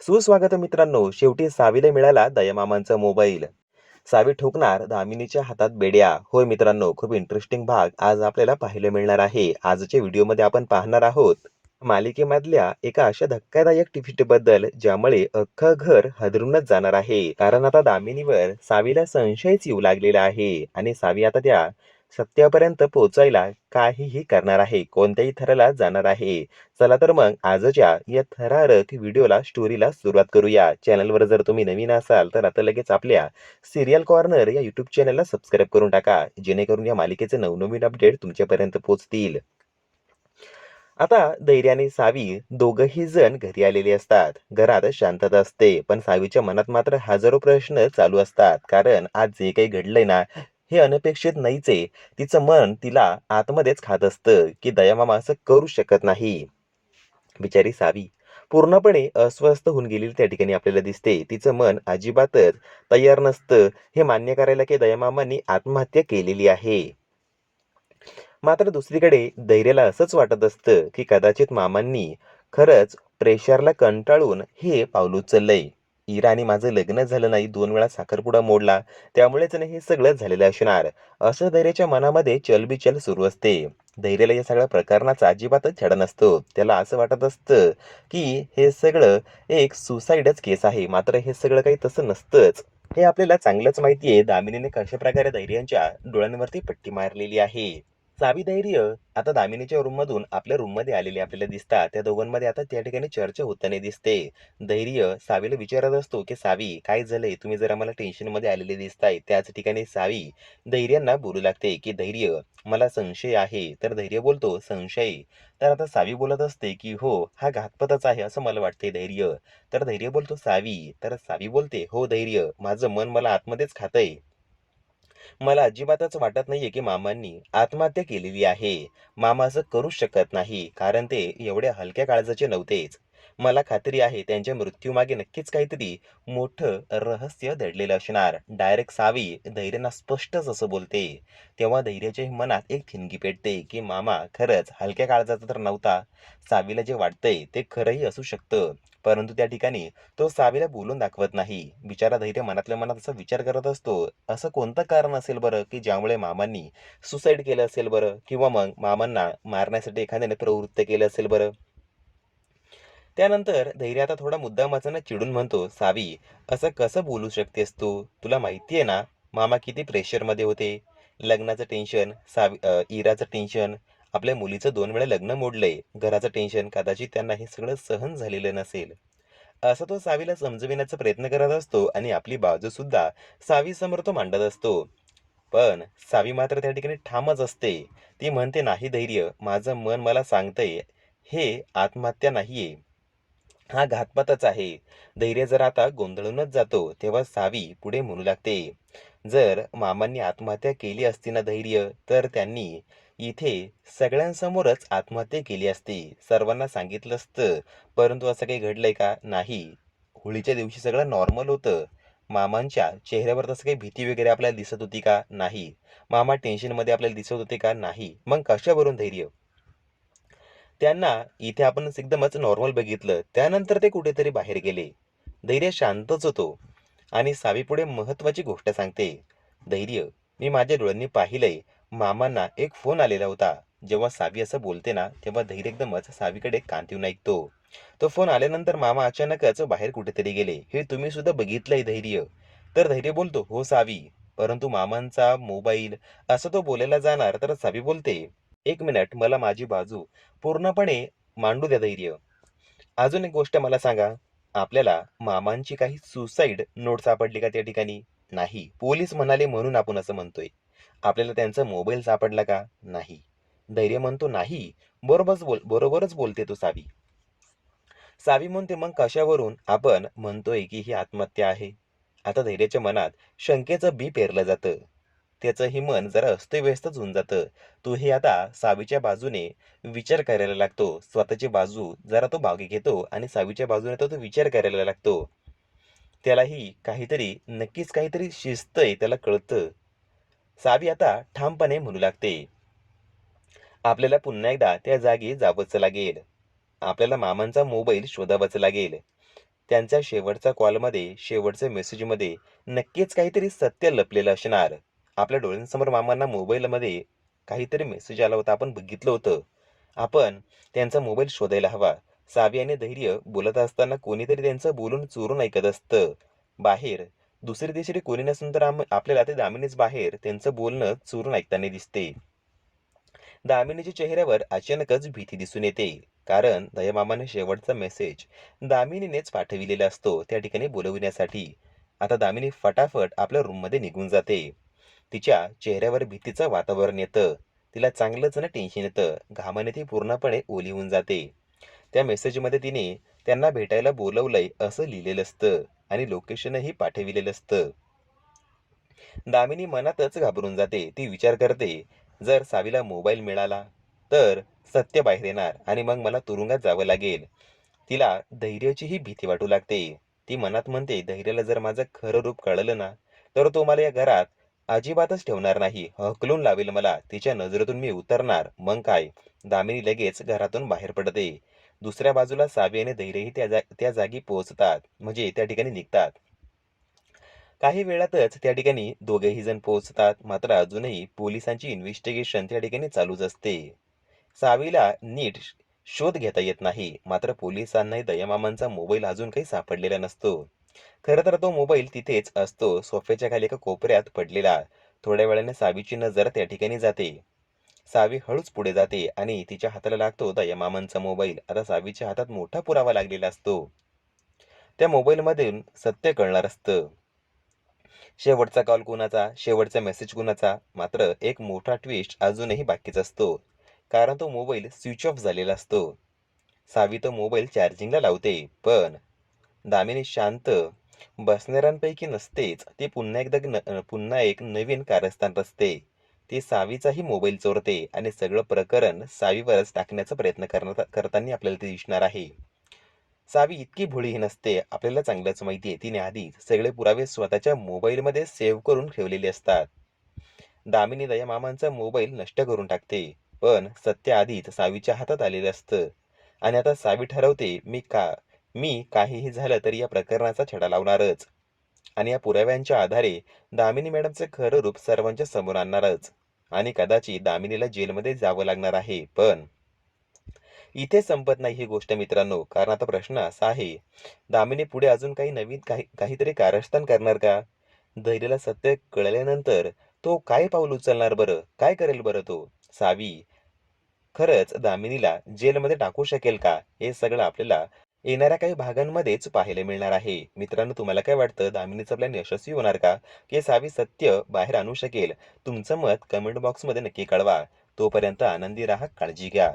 सुस्वागत मित्रांनो. शेवटी सावीला मिळाला दयामामांचा मोबाईल. सावी ठोकणार दामिनीच्या हातात बेड्या. होय मित्रांनो, खूप इंटरेस्टिंग भाग आज आपल्याला पाहायला मिळणार आहे. आजच्या व्हिडिओमध्ये आपण पाहणार आहोत मालिकेमधल्या एका अशा धक्कादायक ट्विस्टबद्दल ज्यामुळे अख्खं घर हादरूनच जाणार आहे. कारण आता दामिनीवर सावीला संशयच येऊ लागलेला आहे आणि सावी आता त्या सत्यापर्यंत पोहोचायला काहीही करणार आहे, कोणत्याही थराला जाणार आहे. चला तर मग आजच्या या थरारक व्हिडिओला स्टोरीला सुरुवात करूया. चॅनलवर जर तुम्ही नवीन असाल तर आता लगेच आपल्या सिरियल कॉर्नर या युट्यूब चॅनलला सबस्क्राईब करून टाका, जेणेकरून या मालिकेचे नवनवीन अपडेट तुमच्यापर्यंत पोहोचतील. आता धैर्य आणि सावी दोघही जण घरी आलेले असतात. घरात शांतता असते, पण सावीच्या मनात मात्र हजारो प्रश्न चालू असतात. कारण आज जे काही घडलंय ना, हे अनपेक्षित नाहीच आहे. तिचं मन तिला आतमध्येच खात असतं की दयामामा असं करू शकत नाही. बिचारी सावी पूर्णपणे अस्वस्थ होऊन गेलेली त्या ठिकाणी आपल्याला दिसते. तिचं मन अजिबातच तयार नसतं हे मान्य करायला की दयामामांनी आत्महत्या केलेली आहे. मात्र दुसरीकडे धैर्याला असंच वाटत असतं की कदाचित मामांनी खरंच प्रेशरला कंटाळून हे पाऊल उचललंय. इरा आणि माझं लग्न झालं नाही, 2 वेळा साखरपुडा मोडला, त्यामुळेच ना हे सगळं झालेलं असणार, असं धैर्याच्या मनामध्ये चलबिचल सुरू असते. धैर्याला या सगळ्या प्रकरणाचा अजिबातच छडा नसतो. त्याला असं वाटत असतं की हे सगळं एक सुसाईडच केस आहे. मात्र हे सगळं काही तसं नसतंच. हे आपल्याला चांगलंच माहिती आहे. दामिनीने कशा प्रकारे धैर्यांच्या डोळ्यांवरती पट्टी मारलेली आहे. सावी धैर्य आता दामिनीच्या रूम मधून आपल्या रूम मध्ये आलेले आपल्याला दिसतात. त्या दोघांमध्ये आता त्या ठिकाणी चर्चा होताना दिसते. धैर्य सावीला विचारत असतो की सावी काय झालंय, तुम्ही जरा मला टेन्शन मध्ये आलेले दिसताय. त्याच ठिकाणी सावी धैर्यांना बोलू लागते की धैर्य, मला संशय आहे. तर धैर्य बोलतो संशय. तर आता सावी बोलत असते की हो, हा घातपातच आहे असं मला वाटतंय धैर्य. तर धैर्य बोलतो सावी. तर सावी बोलते हो धैर्य, माझं मन मला आतमध्येच खातंय. मला अजिबातच वाटत नाहीये की मामांनी आत्महत्या केलेली आहे. मामा असं करू शकत नाही, कारण ते एवढ्या हलक्या काळजाचे नव्हतेच. मला खात्री आहे त्यांच्या मृत्यूमागे नक्कीच काहीतरी मोठं रहस्य दडलेलं असणार. डायरेक्ट सावी धैर्यांना स्पष्टच असं बोलते. तेव्हा धैर्याच्या मनात एक ठिणगी पेटते की मामा खरंच हलक्या काळजाचा तर नव्हता. सावीला जे वाटतंय ते खरंही असू शकतं, परंतु त्या ठिकाणी तो सावीला बोलून दाखवत नाही. बिचारा धैर्य मनातल्या मनात असा विचार करत असतो, असं कोणतं कारण असेल बरं की ज्यामुळे मामांनी सुसाईड केलं असेल बरं, किंवा मग मामांना मारण्यासाठी एखाद्याने प्रवृत्त केलं असेल बरं. त्यानंतर धैर्य आता थोडा मुद्दामाचं चिडून म्हणतो, सावी असं कसं बोलू शकतेस तू? तुला माहिती आहे ना मामा किती प्रेशरमध्ये होते. लग्नाचं टेन्शन, इराचं टेन्शन, आपल्या मुलीचं 2 वेळा लग्न मोडलंय, घराचं टेन्शन, कदाचित त्यांना हे सगळं सहन झालेलं नसेल. असं तो सावीला समजविण्याचा प्रयत्न करत असतो आणि आपली बाजू सुद्धा सावी समोर तो मांडत असतो. पण सावी मात्र त्या ठिकाणी ठामच असते. ती म्हणते नाही धैर्य, माझं मन मला सांगतंय हे आत्महत्या नाहीये, हा घातपातच आहे. धैर्य जर आता गोंधळूनच जातो. तेव्हा सावी पुढे म्हणू लागते, जर मामांनी आत्महत्या केली असती ना धैर्य, तर त्यांनी इथे सगळ्यांसमोरच आत्महत्या केली असती, सर्वांना सांगितलं असतं. परंतु असं काही घडलंय का? नाही. होळीच्या दिवशी सगळं नॉर्मल होतं. मामांच्या चेहऱ्यावर तसं काही भीती वगैरे आपल्याला दिसत होती का? नाही. मामा टेन्शनमध्ये आपल्याला दिसत होते का? नाही. मग कशावरून धैर्य? त्यांना इथे आपण एकदमच नॉर्मल बघितलं, त्यानंतर ते कुठेतरी बाहेर गेले. धैर्य शांतच होतो आणि सावी पुढे महत्वाची गोष्ट सांगते, धैर्य, मी माझ्या डोळ्यांनी पाहिलंय, मामांना एक फोन आलेला होता. जेव्हा सावी असं बोलते ना, तेव्हा धैर्य एकदमच सावीकडे कान देऊन ऐकतो. तो फोन आल्यानंतर मामा अचानकच बाहेर कुठेतरी गेले, हे तुम्ही सुद्धा बघितलंय धैर्य? तर धैर्य बोलतो हो सावी, परंतु मामांचा मोबाईल, असं तो बोलायला जाणार तर सावी बोलते, एक मिनिट, मला माझी बाजू पूर्णपणे मांडू द्या धैर्य. अजून एक गोष्ट मला सांगा, आपल्याला मामांची काही सुसाईड नोट सापडली का त्या ठिकाणी? नाही. पोलीस म्हणाले म्हणून आपण असं म्हणतोय. आपल्याला त्यांचा मोबाईल सापडला का? नाही. धैर्य म्हणतो नाही. बरोबरच बोलते तो सावी. सावी म्हणते मग कशावरून आपण म्हणतोय की ही आत्महत्या आहे? आता धैर्याच्या मनात शंकेचं बी पेरलं जातं. त्याचंही मन जरा अस्तव्यस्तच होऊन जातं. तोही आता सावीच्या बाजूने विचार करायला लागतो. स्वतःची बाजू जरा तो मागे घेतो आणि सावीच्या बाजूने तो तो विचार करायला लागतो. त्यालाही काहीतरी, नक्कीच काहीतरी शिजतंय, त्याला कळतं. सावी आता ठामपणे म्हणू लागते, आपल्याला पुन्हा एकदा त्या जागी जावंच लागेल. आपल्याला मामांचा मोबाईल शोधावाच लागेल. त्यांच्या शेवटच्या कॉलमध्ये, शेवटच्या मेसेजमध्ये नक्कीच काहीतरी सत्य लपलेलं असणार. आपल्या डोळ्यांसमोर मामांना मोबाईलमध्ये काहीतरी मेसेज आला होता. आपण बघितलं होतं. आपण त्यांचा मोबाईल शोधायला हवा. सावी आणि धैर्य बोलत असताना कोणीतरी त्यांचं बोलून चोरून ऐकत असतं. बाहेर दुसरी-तिसरी कोणी नसून तर आपल्याला ते दामिनीच बाहेर त्यांचं बोलणं चोरून ऐकताना दिसते. दामिनीच्या चेहऱ्यावर अचानकच भीती दिसून येते. कारण दयामामाने शेवटचा मेसेज दामिनीनेच पाठविलेला असतो त्या ठिकाणी बोलविण्यासाठी. आता दामिनी फटाफट आपल्या रूममध्ये निघून जाते. तिच्या चेहऱ्यावर भीतीचं वातावरण येतं. तिला चांगलंच ना टेन्शन येतं. घामाने ती पूर्णपणे ओली होऊन जाते. त्या मेसेजमध्ये तिने त्यांना भेटायला बोलवलंय असं लिहिलेलं असतं आणि लोकेशनही पाठविलेलं असतं. दामिनी मनातच घाबरून जाते. ती विचार करते, जर सावीला मोबाईल मिळाला तर सत्य बाहेर येणार आणि मग मला तुरुंगात जावं लागेल. तिला धैर्याचीही भीती वाटू लागते. ती मनात म्हणते, धैर्याला जर माझं खरं रूप कळलं ना, तर तो मला या घरात अजिबातच ठेवणार नाही. हकलून लावेल मला. तिच्या नजरेतून मी उतरणार. मग काय? दामिनी लगेच घरातून बाहेर पडते. दुसऱ्या बाजूला सावी आणि धैर्यही त्या जागी पोहोचतात. म्हणजे त्या ठिकाणी निघतात. काही वेळातच त्या ठिकाणी दोघेही जण पोहोचतात. मात्र अजूनही पोलिसांची इन्व्हेस्टिगेशन त्या ठिकाणी चालूच असते. सावीला नीट शोध घेता येत नाही. मात्र पोलिसांनाही दयामामांचा मोबाईल अजून काही सापडलेला नसतो. खरं तर तो मोबाईल तिथेच असतो, सोफ्याच्या खाली एका कोपऱ्यात पडलेला. थोड्या वेळाने सावीची नजर त्या ठिकाणी जाते. सावी हळूच पुढे जाते आणि तिच्या हाताला लागतो दयामामांचा मोबाईल. आता सावीच्या हातात मोठा पुरावा लागलेला असतो. त्या मोबाईलमधून सत्य कळणार असतं. शेवटचा कॉल कुणाचा, शेवटचा मेसेज कुणाचा. मात्र एक मोठा ट्विस्ट अजूनही बाकीच असतो. कारण तो मोबाईल स्विच ऑफ झालेला असतो. सावी तो मोबाईल चार्जिंगला लावते. पण दामिनी शांत बसणाऱ्यांपैकी नसतेच. ती पुन्हा एक नवीन कारस्थान रचते. ती सावीचाही मोबाईल चोरते आणि सगळं प्रकरण सावीवरच टाकण्याचा प्रयत्न करताना आपल्याला ते दिसणार आहे. सावी इतकी भोळीही नसते. आपल्याला चांगलंच माहिती आहे. तिने आधीच सगळे पुरावे स्वतःच्या मोबाईलमध्ये सेव्ह करून ठेवलेले असतात. दामिनी दयामामांचा मोबाईल नष्ट करून टाकते. पण सत्य आधीच सावीच्या हातात आलेलं असतं. आणि आता सावी ठरवते, मी काहीही झालं तरी या प्रकरणाचा छडा लावणारच. आणि या पुराव्यांच्या आधारे दामिनी मॅडमचं खरं रूप सर्वांच्या समोर आणणारच. आणि कदाचित दामिनीला जेलमध्ये जावं लागणार आहे. पण इथे संपत नाही ही गोष्ट मित्रांनो. कारण आता प्रश्न असा आहे, दामिनी पुढे अजून काही नवीन काहीतरी कारस्थान करणार का? धैर्याला सत्य कळल्यानंतर तो काय पाऊल उचलणार बरं? काय करेल बरं तो? सावी खरंच दामिनीला जेलमध्ये टाकू शकेल का? हे सगळं आपल्याला येणाऱ्या काही भागांमध्येच पाहायला मिळणार आहे. मित्रांनो, तुम्हाला काय वाटतं? दामिनीचा प्लॅन यशस्वी होणार का? की सावी सत्य बाहेर आणू शकेल? तुमचं मत कमेंट बॉक्समध्ये नक्की कळवा. तोपर्यंत आनंदी राहा. काळजी घ्या.